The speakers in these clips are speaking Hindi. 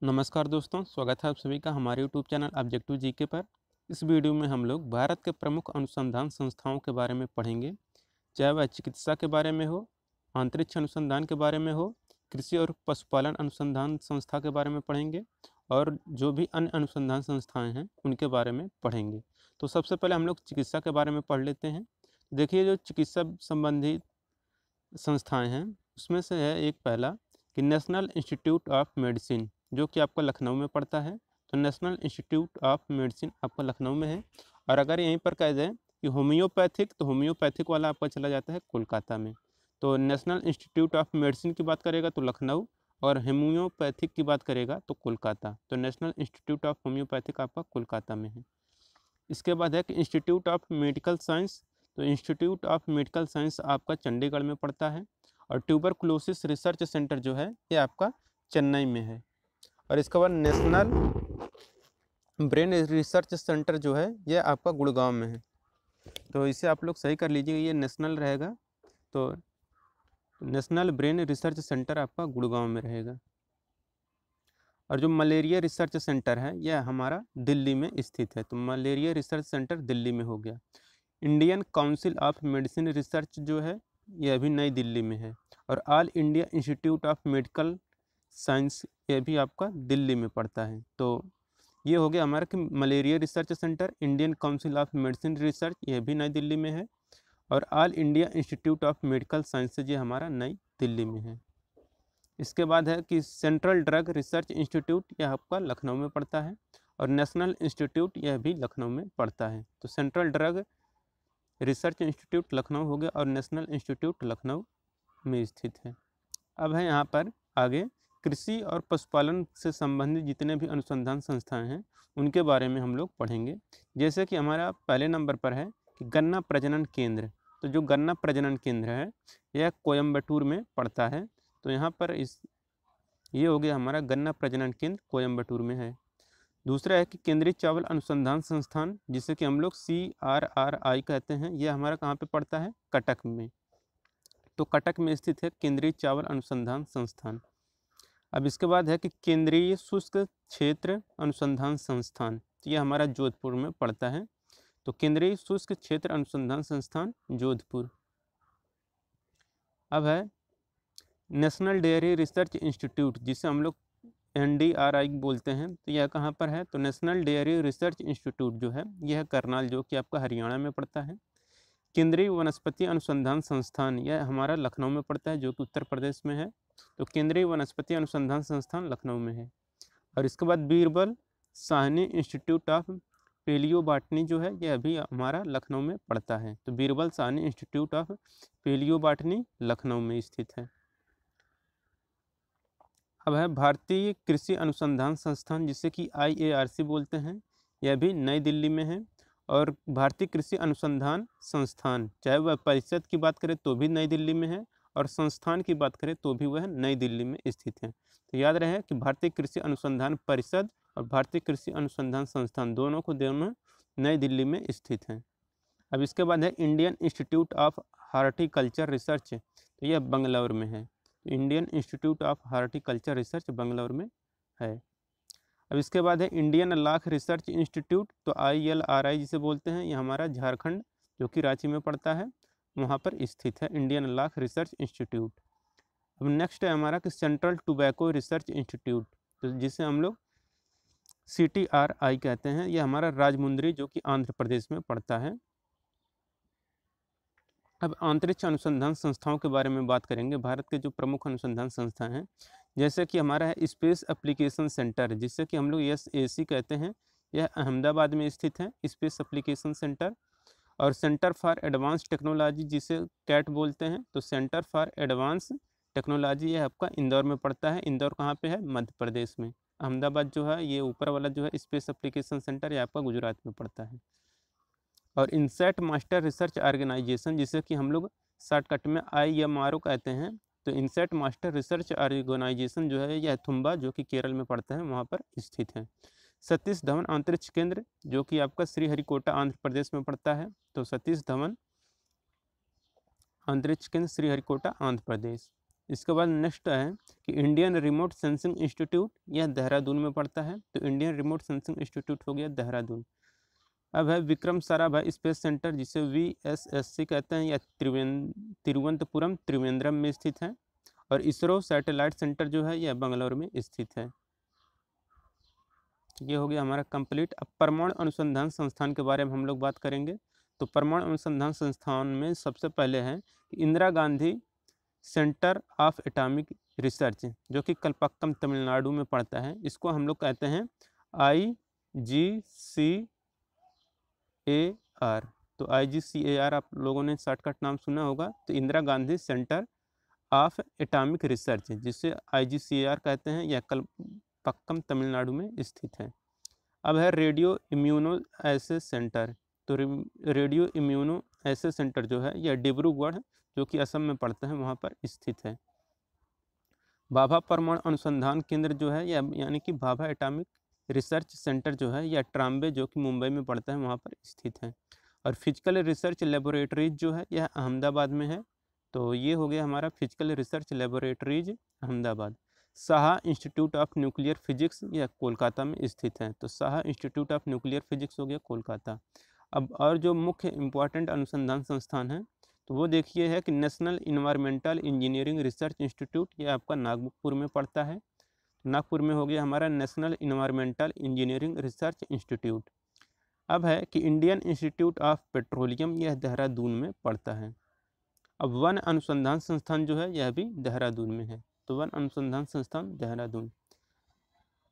नमस्कार दोस्तों, स्वागत है आप सभी का हमारे यूट्यूब चैनल ऑब्जेक्टिव जीके पर। इस वीडियो में हम लोग भारत के प्रमुख अनुसंधान संस्थाओं के बारे में पढ़ेंगे, चाहे वह चिकित्सा के बारे में हो, अंतरिक्ष अनुसंधान के बारे में हो, कृषि और पशुपालन अनुसंधान संस्था के बारे में पढ़ेंगे और जो भी अन्य अनुसंधान संस्थाएं हैं उनके बारे में पढ़ेंगे। तो सबसे पहले हम लोग चिकित्सा के बारे में पढ़ लेते हैं। देखिए, जो चिकित्सा संबंधी संस्थाएं हैं उसमें से है एक पहला कि नेशनल इंस्टीट्यूट ऑफ मेडिसिन, जो कि आपका लखनऊ में पड़ता है। तो नेशनल इंस्टीट्यूट ऑफ मेडिसिन आपका लखनऊ में है। और अगर यहीं पर कह दें कि होम्योपैथिक, तो होम्योपैथिक वाला आपका चला जाता है कोलकाता में। तो नेशनल इंस्टीट्यूट ऑफ मेडिसिन की बात करेगा तो लखनऊ, और होम्योपैथिक की बात करेगा तो कोलकाता। तो नेशनल इंस्टीट्यूट ऑफ होम्योपैथिक आपका कोलकाता में है। इसके बाद है कि इंस्टीट्यूट ऑफ मेडिकल साइंस। तो इंस्टीट्यूट ऑफ मेडिकल साइंस आपका चंडीगढ़ में पड़ता है। और ट्यूबरकुलोसिस रिसर्च सेंटर जो है ये आपका चेन्नई में है। और इसके बाद नेशनल ब्रेन रिसर्च सेंटर जो है ये आपका गुड़गांव में है। तो इसे आप लोग सही कर लीजिएगा, ये नेशनल रहेगा। तो नेशनल ब्रेन रिसर्च सेंटर आपका गुड़गांव में रहेगा। और जो मलेरिया रिसर्च सेंटर है यह हमारा दिल्ली में स्थित है। तो मलेरिया रिसर्च सेंटर दिल्ली में हो गया। Indian council of medicine research जो है यह भी नई दिल्ली में है। और all India institute of medical science ये भी आपका दिल्ली में पड़ता है। तो ये हो गया हमारा कि malaria research centre, Indian council of medicine research ये भी नई दिल्ली में है। और all India institute of medical sciences ये हमारा नई दिल्ली में है। इसके बाद है कि सेंट्रल ड्रग रिसर्च इंस्टीट्यूट यह आपका लखनऊ में पड़ता है। और नेशनल इंस्टीट्यूट यह भी लखनऊ में पड़ता है। तो central drug research institute Lucknow हो गया और नेशनल इंस्टीट्यूट लखनऊ में स्थित है। अब है यहाँ पर आगे कृषि और पशुपालन से संबंधित जितने भी अनुसंधान संस्थाएं हैं उनके बारे में हम लोग पढ़ेंगे। जैसे कि हमारा पहले नंबर पर है कि गन्ना प्रजनन केंद्र। तो जो गन्ना प्रजनन केंद्र है यह कोयम्बटूर में पड़ता है। तो यहाँ पर ये हो गया हमारा गन्ना प्रजनन केंद्र कोयम्बटूर में है। दूसरा है कि केंद्रीय चावल अनुसंधान संस्थान, जिसे कि हम लोग CRRI कहते हैं, यह हमारा कहाँ पे पड़ता है? कटक में। तो कटक में स्थित है केंद्रीय चावल अनुसंधान संस्थान। अब इसके बाद है कि केंद्रीय शुष्क क्षेत्र अनुसंधान संस्थान, तो यह हमारा जोधपुर में पड़ता है। तो केंद्रीय शुष्क क्षेत्र अनुसंधान संस्थान जोधपुर। अब है नेशनल डेयरी रिसर्च इंस्टीट्यूट, जिसे हम लोग NDRI बोलते हैं। तो यह कहाँ पर है? तो नेशनल डेयरी रिसर्च इंस्टीट्यूट जो है यह करनाल, जो कि आपका हरियाणा में पड़ता है। केंद्रीय वनस्पति अनुसंधान संस्थान यह हमारा लखनऊ में पड़ता है, जो कि उत्तर प्रदेश में है। तो केंद्रीय वनस्पति अनुसंधान संस्थान लखनऊ में है। और इसके बाद Birbal Sahni institute of palaeobotany जो है यह भी हमारा लखनऊ में पड़ता है। तो Birbal Sahni institute of palaeobotany Lucknow में स्थित है। अब है भारतीय कृषि अनुसंधान संस्थान, जिसे कि IARC बोलते हैं, यह भी नई दिल्ली में है। और भारतीय कृषि अनुसंधान संस्थान, चाहे वह परिषद की बात करें तो भी नई दिल्ली में है, और संस्थान की बात करें तो भी वह नई दिल्ली में स्थित है। तो याद रहे कि भारतीय कृषि अनुसंधान परिषद और भारतीय कृषि अनुसंधान संस्थान दोनों नई दिल्ली में स्थित हैं। अब इसके बाद है Indian institute of horticulture research, तो यह बंगलौर में है। Indian institute of horticulture research Bangalore में है। अब इसके बाद है इंडियन लाख रिसर्च इंस्टीट्यूट, तो ILRI जिसे बोलते हैं, यह हमारा झारखंड, जो कि रांची में पड़ता है, वहाँ पर स्थित है इंडियन लाख रिसर्च इंस्टीट्यूट। अब नेक्स्ट है हमारा कि सेंट्रल टोबैको रिसर्च इंस्टीट्यूट, तो जिसे हम लोग CTRI कहते हैं, यह हमारा राजमुंद्री, जो कि आंध्र प्रदेश में पड़ता है। अब अंतरिक्ष अनुसंधान संस्थाओं के बारे में बात करेंगे। भारत के जो प्रमुख अनुसंधान संस्थान हैं, जैसे कि हमारा है स्पेस एप्लीकेशन सेंटर, जिसे कि हम लोग SAC कहते हैं, यह अहमदाबाद में स्थित है, स्पेस एप्लीकेशन सेंटर। और सेंटर फॉर एडवांस टेक्नोलॉजी, जिसे CAT बोलते हैं, तो सेंटर फॉर एडवांस टेक्नोलॉजी यह आपका इंदौर में पड़ता है। इंदौर कहाँ पे है? मध्य प्रदेश में। अहमदाबाद जो है ये ऊपर वाला जो है स्पेस एप्लीकेशन सेंटर, ये आपका गुजरात में पड़ता है। और इनसेट मास्टर रिसर्च ऑर्गेनाइजेशन, जिसे कि हम लोग शॉर्टकट में IMRO कहते हैं, तो इनसेट मास्टर रिसर्च ऑर्गेनाइजेशन जो है यह थुम्बा, जो कि केरल में पड़ता है, वहाँ पर स्थित है। सतीश धवन अंतरिक्ष केंद्र, जो कि आपका श्रीहरिकोटा आंध्र प्रदेश में पड़ता है, तो सतीश धवन अंतरिक्ष केंद्र श्रीहरिकोटा आंध्र प्रदेश। इसके बाद नेक्स्ट है कि इंडियन रिमोट सेंसिंग इंस्टीट्यूट, यह देहरादून में पड़ता है। तो इंडियन रिमोट सेंसिंग इंस्टीट्यूट हो गया देहरादून। अब है विक्रम साराभाई स्पेस सेंटर, जिसे VSSC कहते हैं, यह तिरुवनंतपुरम त्रिवेंद्रम में स्थित है। और इसरो सैटेलाइट सेंटर जो है यह बंगलौर में स्थित है। ये हो गया हमारा कंप्लीट। अब परमाणु अनुसंधान संस्थान के बारे में हम लोग बात करेंगे। तो परमाणु अनुसंधान संस्थान में सबसे पहले है Indira Gandhi centre of atomic research, जो कि कलपक्कम तमिलनाडु में पड़ता है। इसको हम लोग कहते हैं IGCAR। तो IGCAR आप लोगों ने शॉर्टकट नाम सुना होगा। तो Indira Gandhi centre of atomic research, जिसे IGCAR कहते हैं, यह कलपक्कम तमिलनाडु में स्थित है। अब है रेडियो इम्यूनो एसे सेंटर। तो रेडियो इम्यूनो एसे सेंटर जो है यह डिब्रूगढ़, जो कि असम में पड़ता है, वहाँ पर स्थित है। भाभा परमाणु अनुसंधान केंद्र जो है यह यानी कि भाभा एटॉमिक रिसर्च सेंटर जो है यह ट्राम्बे, जो कि मुंबई में पड़ता है, वहाँ पर स्थित है। और फिजिकल रिसर्च लेबोरेटरीज जो है यह अहमदाबाद में है। तो ये हो गया हमारा physical research laboratories Ahmedabad. Saha institute of nuclear physics, यह कोलकाता में स्थित है। तो Saha institute of nuclear physics हो गया कोलकाता। अब और जो मुख्य इम्पॉर्टेंट अनुसंधान संस्थान है तो वो देखिए है कि national environmental engineering research institute, ये आपका नागपुर में पड़ता है। नागपुर में हो गया हमारा national environmental engineering research institute. अब है कि इंडियन इंस्टीट्यूट ऑफ पेट्रोलियम, यह देहरादून में पड़ता है। अब वन अनुसंधान संस्थान जो है यह भी देहरादून में है। तो वन अनुसंधान संस्थान देहरादून।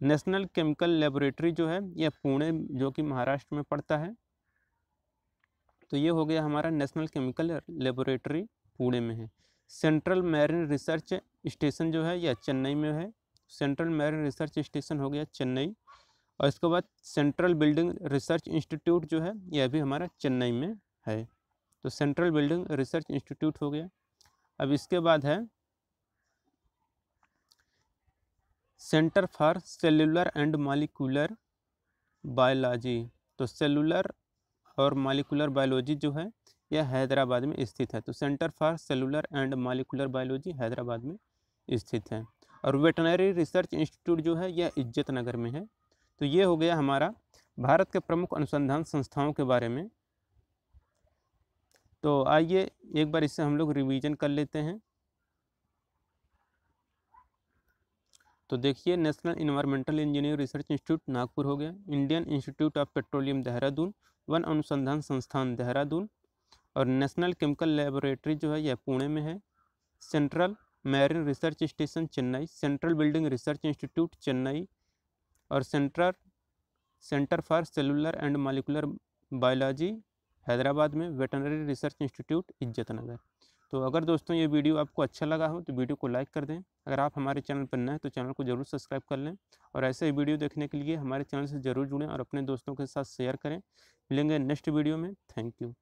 नेशनल केमिकल लेबोरेटरी जो है यह पुणे, जो कि महाराष्ट्र में पड़ता है। तो ये हो गया हमारा नेशनल केमिकल लेबोरेटरी पुणे में है। सेंट्रल मैरीन रिसर्च स्टेशन जो है यह चेन्नई में है। सेंट्रल मैरीन रिसर्च स्टेशन हो गया चेन्नई। और इसके बाद सेंट्रल बिल्डिंग रिसर्च इंस्टीट्यूट जो है यह भी हमारा चेन्नई में है। तो सेंट्रल बिल्डिंग रिसर्च इंस्टीट्यूट हो गया। अब इसके बाद है centre for cellular and Molecular biology. तो सेलुलर और मॉलिक्यूलर बायोलॉजी जो है यह हैदराबाद में स्थित है। तो centre for Cellular and Molecular Biology Hyderabad में स्थित है। और वेटनरी रिसर्च इंस्टीट्यूट जो है यह इज्जत नगर में है। तो ये हो गया हमारा भारत के प्रमुख अनुसंधान संस्थाओं के बारे में। तो आइए एक बार इससे हम लोग रिवीजन कर लेते हैं। तो देखिए, national environmental engineering research institute Nagpur हो गया, Indian institute of petroleum Dehradun, one अनुसंधान संस्थान देहरादून, और नेशनल केमिकल लेबोरेटरी जो है यह पुणे में है, Central Marine Research Station Chennai, Central Building Research Institute Chennai, और Centre for Cellular and Molecular Biology Hyderabad में, वेटनरी रिसर्च इंस्टीट्यूट इज्जत नगर। तो अगर दोस्तों ये वीडियो आपको अच्छा लगा हो तो वीडियो को लाइक कर दें। अगर आप हमारे चैनल पर नए हैं तो चैनल को जरूर सब्सक्राइब कर लें, और ऐसे ही वीडियो देखने के लिए हमारे चैनल से ज़रूर जुड़ें और अपने दोस्तों के साथ शेयर करें। मिलेंगे नेक्स्ट वीडियो में। Thank you.